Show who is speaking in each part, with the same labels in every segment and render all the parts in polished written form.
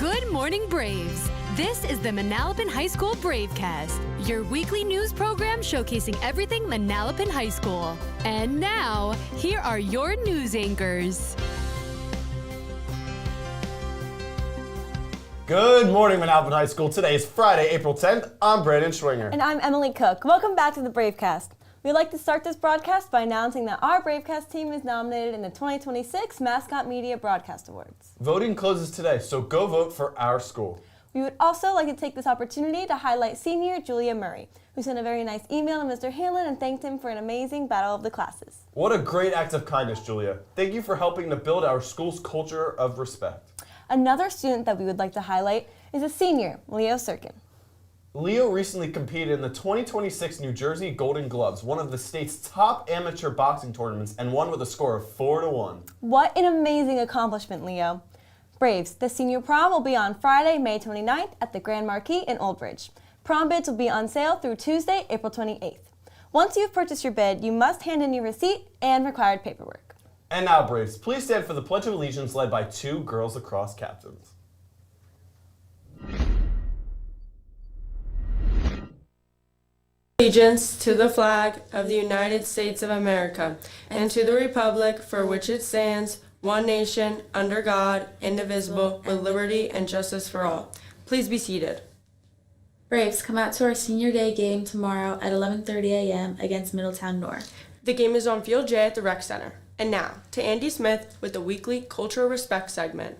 Speaker 1: Good morning, Braves. This is the Manalapan High School Bravecast, your weekly news program showcasing everything Manalapan High School. And now, here are your news anchors.
Speaker 2: Good morning, Manalapan High School. Today is Friday, April 10th. I'm Brandon Schwinger.
Speaker 3: And I'm Emily Cook. Welcome back to the Bravecast. We'd like to start this broadcast by announcing that our Bravecast team is nominated in the 2026 Mascot Media Broadcast Awards.
Speaker 2: Voting closes today, so go vote for our school.
Speaker 3: We would also like to take this opportunity to highlight senior Julia Murray, who sent a very nice email to Mr. Hanlon and thanked him for an amazing battle of the classes.
Speaker 2: What a great act of kindness, Julia. Thank you for helping to build our school's culture of respect.
Speaker 3: Another student that we would like to highlight is a senior, Leo Sirkin.
Speaker 2: Leo recently competed in the 2026 New Jersey Golden Gloves, one of the state's top amateur boxing tournaments, and won with a score of 4-1.
Speaker 3: What an amazing accomplishment, Leo. Braves, the senior prom will be on Friday, May 29th at the Grand Marquis in Old Bridge. Prom bids will be on sale through Tuesday, April 28th. Once you've purchased your bid, you must hand in your receipt and required paperwork.
Speaker 2: And now, Braves, please stand for the Pledge of Allegiance led by two girls lacrosse captains.
Speaker 4: Allegiance to the flag of the United States of America and to the republic for which it stands, one nation, under God, indivisible, with liberty and justice for all. Please be seated.
Speaker 5: Braves, come out to our senior day game tomorrow at 11:30 a.m. against Middletown North.
Speaker 4: The game is on Field J at the Rec Center. And now, to Andy Smith with the weekly Cultural Respect segment.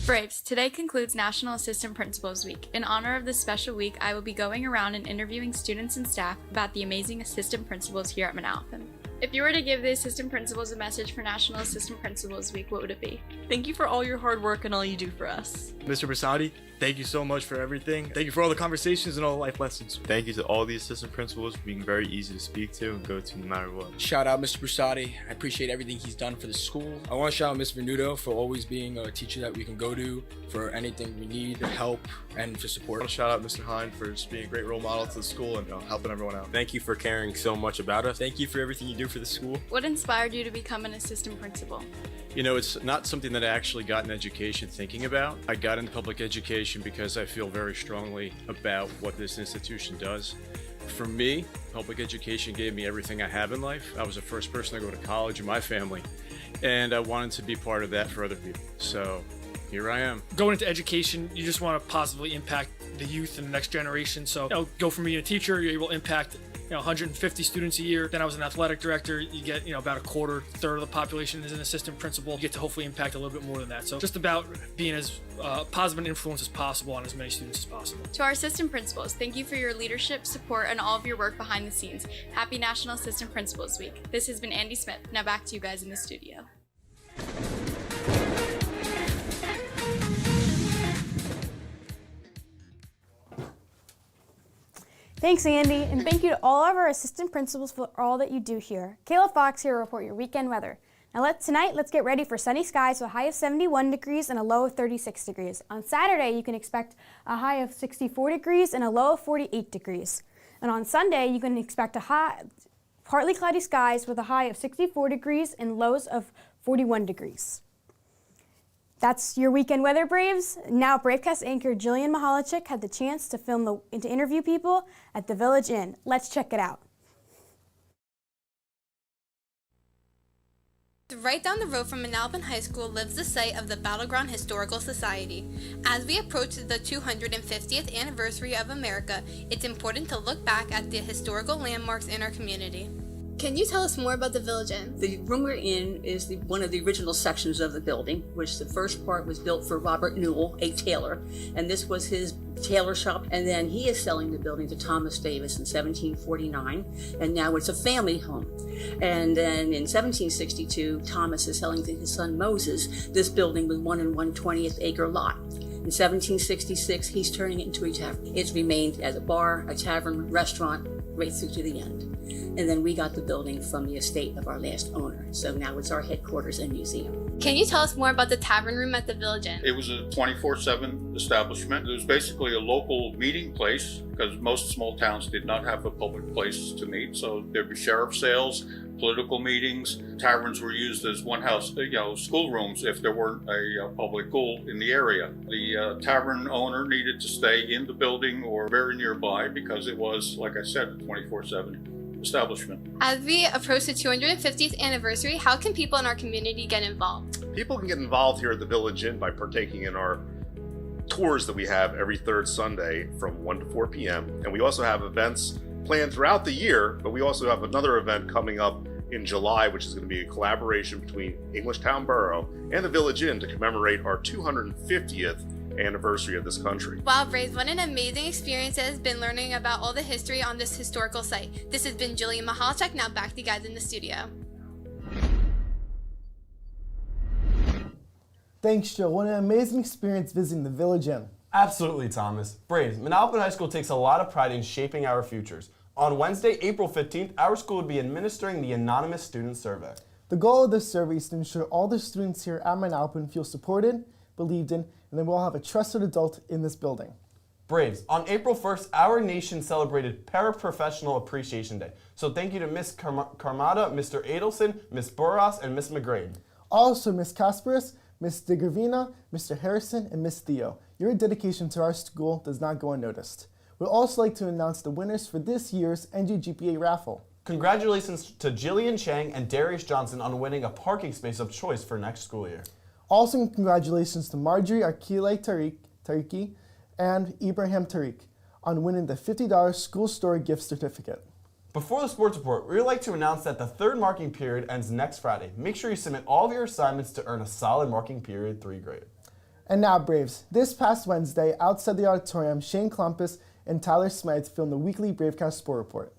Speaker 6: Braves, today concludes National Assistant Principals Week. In honor of this special week, I will be going around and interviewing students and staff about the amazing assistant principals here at Manalapan. If you were to give the assistant principals a message for National Assistant Principals Week, what would it be?
Speaker 7: Thank you for all your hard work and all you do for us.
Speaker 8: Mr. Brasati, thank you so much for everything. Thank you for all the conversations and all the life lessons.
Speaker 9: Thank you to all the assistant principals for being very easy to speak to and go to no matter what.
Speaker 10: Shout out Mr. Brasati. I appreciate everything he's done for the school. I want to shout out Ms. Venuto for always being a teacher that we can go to for anything we need, help, and for support.
Speaker 9: I want to shout out Mr. Hine for just being a great role model to the school and helping everyone out.
Speaker 11: Thank you for caring so much about us. Thank you for everything you do for the school.
Speaker 6: What inspired you to become an assistant principal?
Speaker 11: You know, it's not something that I actually got in education thinking about. I got into public education because I feel very strongly about what this institution does. For me, public education gave me everything I have in life. I was the first person to go to college in my family, and I wanted to be part of that for other people. So here I am.
Speaker 12: Going into education, you just want to positively impact the youth and the next generation. So, go from being a teacher, you're able to impact 150 students a year. Then I was an athletic director. You get, about a third of the population as an assistant principal. You get to hopefully impact a little bit more than that. So just about being as positive an influence as possible on as many students as possible.
Speaker 6: To our assistant principals, thank you for your leadership, support, and all of your work behind the scenes. Happy National Assistant Principals Week. This has been Andy Smith. Now back to you guys in the studio.
Speaker 13: Thanks, Andy, and thank you to all of our assistant principals for all that you do here. Kayla Fox here to report your weekend weather. Now tonight, let's get ready for sunny skies with a high of 71 degrees and a low of 36 degrees. On Saturday, you can expect a high of 64 degrees and a low of 48 degrees. And on Sunday, you can expect partly cloudy skies with a high of 64 degrees and lows of 41 degrees. That's your weekend weather, Braves. Now, Bravecast anchor Jillian Mahalichik had the chance to to interview people at the Village Inn. Let's check it out.
Speaker 14: Right down the road from Manalapan High School lives the site of the Battleground Historical Society. As we approach the 250th anniversary of America, it's important to look back at the historical landmarks in our community. Can you tell us more about the Village Inn?
Speaker 15: The room we're in is one of the original sections of the building, which the first part was built for Robert Newell, a tailor, and this was his tailor shop, and then he is selling the building to Thomas Davis in 1749, and now it's a family home. And then in 1762, Thomas is selling to his son Moses this building with 1 1/20th acre lot. In 1766, he's turning it into a tavern. It's remained as a bar, a tavern, restaurant, right through to the end. And then we got the building from the estate of our last owner. So now it's our headquarters and museum.
Speaker 14: Can you tell us more about the tavern room at the Village Inn?
Speaker 16: It was a 24/7 establishment. It was basically a local meeting place because most small towns did not have a public place to meet. So there'd be sheriff sales, political meetings. Taverns were used as one-house, schoolrooms if there weren't a public school in the area. The tavern owner needed to stay in the building or very nearby because it was, like I said, a 24/7 establishment.
Speaker 14: As we approach the 250th anniversary, how can people in our community get involved?
Speaker 17: People can get involved here at the Village Inn by partaking in our tours that we have every third Sunday from 1 to 4 p.m. And we also have events planned throughout the year, but we also have another event coming up in July, which is going to be a collaboration between English Town Borough and the Village Inn to commemorate our 250th anniversary of this country.
Speaker 14: Wow, Braves, what an amazing experience it has been learning about all the history on this historical site. This has been Jillian Mahalchuk. Now back to you guys in the studio.
Speaker 18: Thanks, Joe. What an amazing experience visiting the Village Inn.
Speaker 2: Absolutely, Thomas. Braves, Manalapan High School takes a lot of pride in shaping our futures. On Wednesday, April 15th, our school would be administering the Anonymous Student Survey.
Speaker 18: The goal of this survey is to ensure all the students here at Manalapan feel supported, believed in, and then we'll have a trusted adult in this building.
Speaker 2: Braves, on April 1st, our nation celebrated Paraprofessional Appreciation Day. So thank you to Miss Carmada, Mr. Adelson, Miss Boras, and Miss McGrane.
Speaker 18: Also, Miss Kasparis, Miss DeGravina, Mr. Harrison, and Miss Theo. Your dedication to our school does not go unnoticed. We'd also like to announce the winners for this year's NGGPA raffle.
Speaker 2: Congratulations to Jillian Chang and Darius Johnson on winning a parking space of choice for next school year.
Speaker 18: Also, congratulations to Marjorie Arkile Tariki and Ibrahim Tariq on winning the $50 school store gift certificate.
Speaker 2: Before the sports report, we would like to announce that the third marking period ends next Friday. Make sure you submit all of your assignments to earn a solid marking period 3 grade.
Speaker 18: And now, Braves, this past Wednesday, outside the auditorium, Shane Klumpus and Tyler Smythe filmed the weekly Bravecast Sport Report.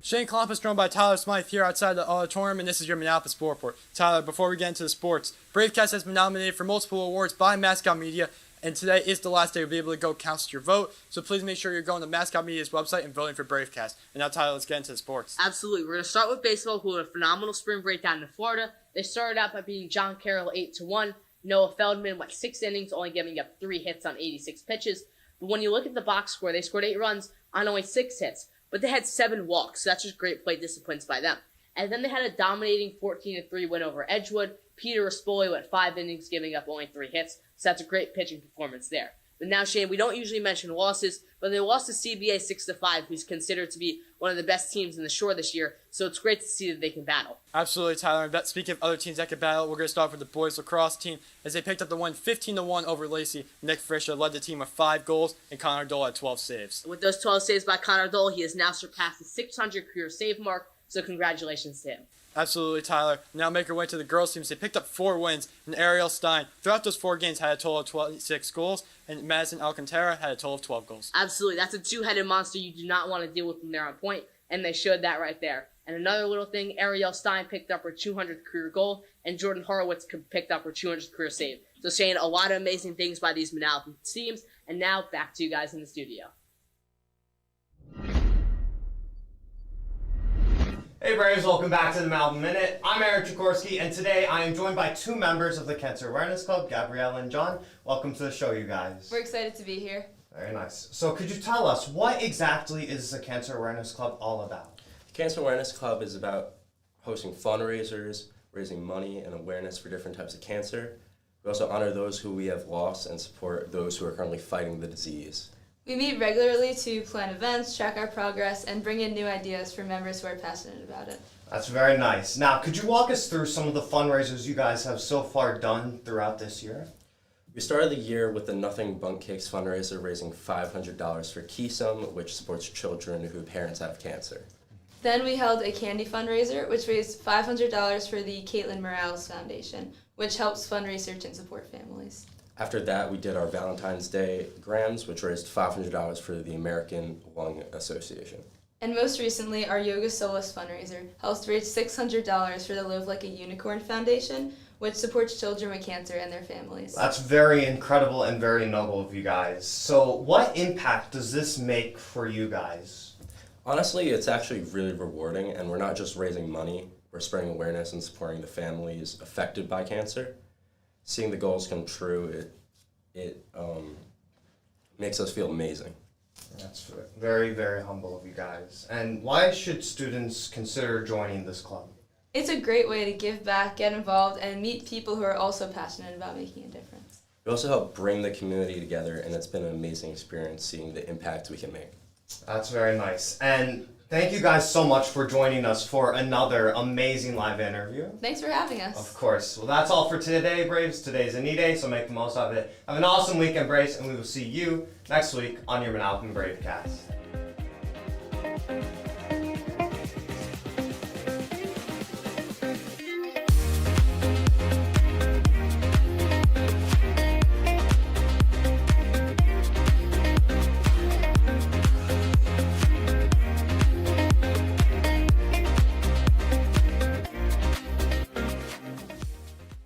Speaker 19: Shane Klopp joined by Tyler Smythe here outside the auditorium, and this is your Manalapan Sport Report. Tyler, before we get into the sports, Bravecast has been nominated for multiple awards by Mascot Media, and today is the last day to be able to go cast your vote, so please make sure you're going to Mascot Media's website and voting for Bravecast. And now, Tyler, let's get into the sports.
Speaker 20: Absolutely. We're going to start with baseball, who had a phenomenal spring break down in Florida. They started out by beating John Carroll 8-1. Noah Feldman went 6 innings, only giving up 3 hits on 86 pitches. But when you look at the box score, they scored 8 runs on only 6 hits. But they had 7 walks, so that's just great plate disciplines by them. And then they had a dominating 14-3 win over Edgewood. Peter Rispoli went 5 innings, giving up only 3 hits, so that's a great pitching performance there. But now, Shane, we don't usually mention losses, but they lost to CBA 6-5, who's considered to be one of the best teams in the shore this year, so it's great to see that they can battle.
Speaker 19: Absolutely, Tyler. And speaking of other teams that can battle, we're going to start with the boys lacrosse team, as they picked up the win 15-1 over Lacey. Nick Fisher led the team with 5 goals, and Connor Dole had 12 saves.
Speaker 20: With those 12 saves by Connor Dole, he has now surpassed the 600 career save mark, so congratulations to him.
Speaker 19: Absolutely, Tyler. Now make our way to the girls' teams. They picked up 4 wins, and Ariel Stein, throughout those 4 games, had a total of 26 goals, and Madison Alcantara had a total of 12 goals.
Speaker 20: Absolutely. That's a 2-headed monster you do not want to deal with when they're on point, and they showed that right there. And another little thing, Ariel Stein picked up her 200th career goal, and Jordan Horowitz picked up her 200th career save. So, Shane, a lot of amazing things by these Manalapan teams, and now back to you guys in the studio.
Speaker 21: Hey Braves, welcome back to the Manalapan Minute. I'm Eric Jakorski, and today I am joined by 2 members of the Cancer Awareness Club, Gabrielle and John. Welcome to the show, you guys.
Speaker 22: We're excited to be here.
Speaker 21: Very nice. So could you tell us, what exactly is the Cancer Awareness Club all about?
Speaker 23: The Cancer Awareness Club is about hosting fundraisers, raising money and awareness for different types of cancer. We also honor those who we have lost and support those who are currently fighting the disease.
Speaker 22: We meet regularly to plan events, track our progress, and bring in new ideas for members who are passionate about it.
Speaker 21: That's very nice. Now, could you walk us through some of the fundraisers you guys have so far done throughout this year?
Speaker 23: We started the year with the Nothing Bunk Cakes fundraiser, raising $500 for KeySum, which supports children whose parents have cancer.
Speaker 22: Then we held a candy fundraiser, which raised $500 for the Caitlin Morales Foundation, which helps fund research and support families.
Speaker 23: After that, we did our Valentine's Day Grams, which raised $500 for the American Lung Association.
Speaker 22: And most recently, our Yoga Solace fundraiser helped raise $600 for the Live Like a Unicorn Foundation, which supports children with cancer and their families.
Speaker 21: That's very incredible and very noble of you guys. So what impact does this make for you guys?
Speaker 23: Honestly, it's actually really rewarding, and we're not just raising money, we're spreading awareness and supporting the families affected by cancer. seeing the goals come true, it makes us feel amazing.
Speaker 21: That's very, very humble of you guys. And why should students consider joining this club?
Speaker 22: It's a great way to give back, get involved, and meet people who are also passionate about making a difference.
Speaker 23: We also help bring the community together, and it's been an amazing experience seeing the impact we can make.
Speaker 21: That's very nice. And thank you guys so much for joining us for another amazing live interview.
Speaker 22: Thanks for having us.
Speaker 21: Of course. Well, that's all for today, Braves. Today's a knee day, so make the most of it. Have an awesome weekend, Braves, and we will see you next week on your Manalapan Bravecast.